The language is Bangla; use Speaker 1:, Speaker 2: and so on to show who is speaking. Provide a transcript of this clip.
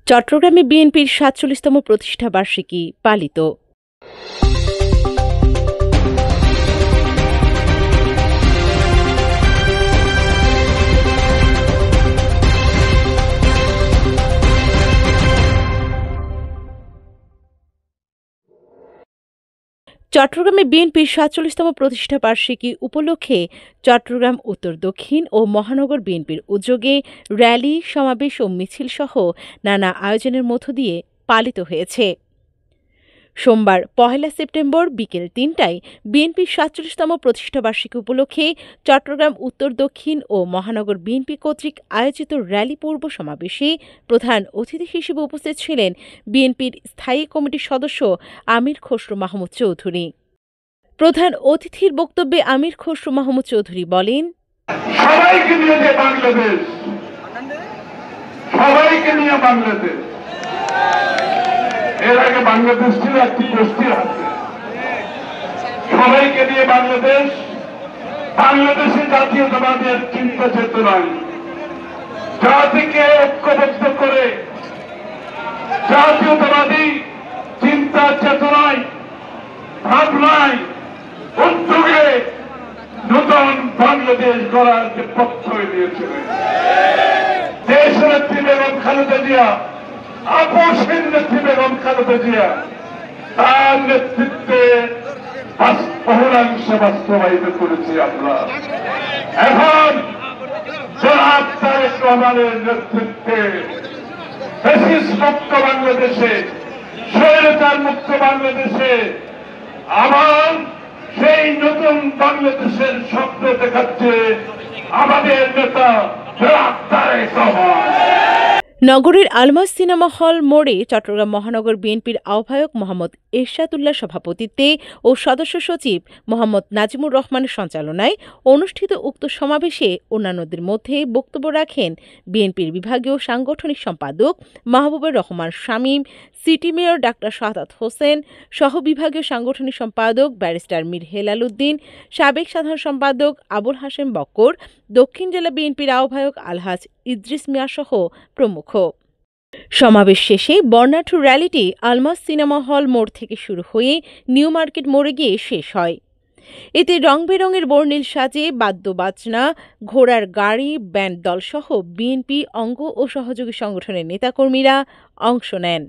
Speaker 1: চট্টগ্রামে বিএনপির ৪৭তম প্রতিষ্ঠাবার্ষিকী পালিত। চট্টগ্রামে বিএনপির ৪৭তম প্রতিষ্ঠাবার্ষিকী উপলক্ষে চট্টগ্রাম উত্তর দক্ষিণ ও মহানগর বিএনপির উদ্যোগে র্যালি, সমাবেশ ও মিছিলসহ নানা আয়োজনের মধ্য দিয়ে পালিত হয়েছে। সোমবার ১ সেপ্টেম্বর বিকেল ৩টায় বিএনপির ৪৭তম প্রতিষ্ঠাবার্ষিকী উপলক্ষে চট্টগ্রাম উত্তর দক্ষিণ ও মহানগর বিএনপি কর্তৃক আয়োজিত র্যালি পূর্ব সমাবেশে প্রধান অতিথি হিসেবে উপস্থিত ছিলেন বিএনপির স্থায়ী কমিটির সদস্য আমির খসরু মাহমুদ চৌধুরী। প্রধান অতিথির বক্তব্যে আমির খসরু মাহমুদ চৌধুরী বলেন,
Speaker 2: সবাইকে নিয়ে বাংলাদেশ, সবাইকে নিয়ে বাংলাদেশ। এর আগে বাংলাদেশ ছিল একটি গোষ্ঠীর হাতে। সবাইকে নিয়ে বাংলাদেশ, বাংলাদেশে জাতীয়তাবাদের চিন্তা চেতনায় জাতিকে ঐক্যবদ্ধ করে জাতীয়তাবাদী চিন্তা চেতনায় ভাবনায় উদ্যোগে নতুন বাংলাদেশ গড়ার যে প্রত্যয় দিয়েছিলেন দেশনেত্রী বেগম খালেদা জিয়া, আপসের নেত্রী বেগম খালেদা জিয়া, তার নেতৃত্বে বহুলাংশে বাস্তবায়িত করেছি আমরা। এখন জনাব তারেক রহমানের নেতৃত্বে ফ্যাসিস্ট মুক্ত বাংলাদেশে, স্বৈরাচার মুক্ত বাংলাদেশে আবার সেই নতুন বাংলাদেশের স্বপ্ন দেখাচ্ছে আমাদের নেতা জনাব তারেক রহমান।
Speaker 1: নগরীর আলমাস সিনেমা হল মোড়ে চট্টগ্রাম মহানগর বিএনপির আহ্বায়ক মোহাম্মদ এরশাদুল্লাহর সভাপতিত্বে ও সদস্য সচিব মোহাম্মদ নাজিমুর রহমানের সঞ্চালনায় অনুষ্ঠিত উক্ত সমাবেশে অন্যান্যদের মধ্যে বক্তব্য রাখেন বিএনপির বিভাগীয় সাংগঠনিক সম্পাদক Mahbubur Rahman Shamim, city mayor doctor Shahadat Hossain, সহ বিভাগীয় সাংগঠনিক সম্পাদক ব্যারিস্টার মীর হেলাল উদ্দিন, সাবেক সাধারণ সম্পাদক আবুল হাশেম বক্কর, দক্ষিণ জেলা বিএনপির আহ্বায়ক আলহাজ ইদ্রিস মিয়া সহ প্রমুখ। সমাবেশ শেষে বর্ণাঢ্য র্যালিটি আলমাস সিনেমা হল মোড় থেকে শুরু হয়ে নিউ মার্কেট মোড়ে গিয়ে শেষ হয়। এতে রং বেরঙের বর্ণিল সাজে বাদ্যবাজনা, ঘোড়ার গাড়ি, ব্যান্ড দলসহ বিএনপি অঙ্গ ও সহযোগী সংগঠনের নেতাকর্মীরা অংশ নেন।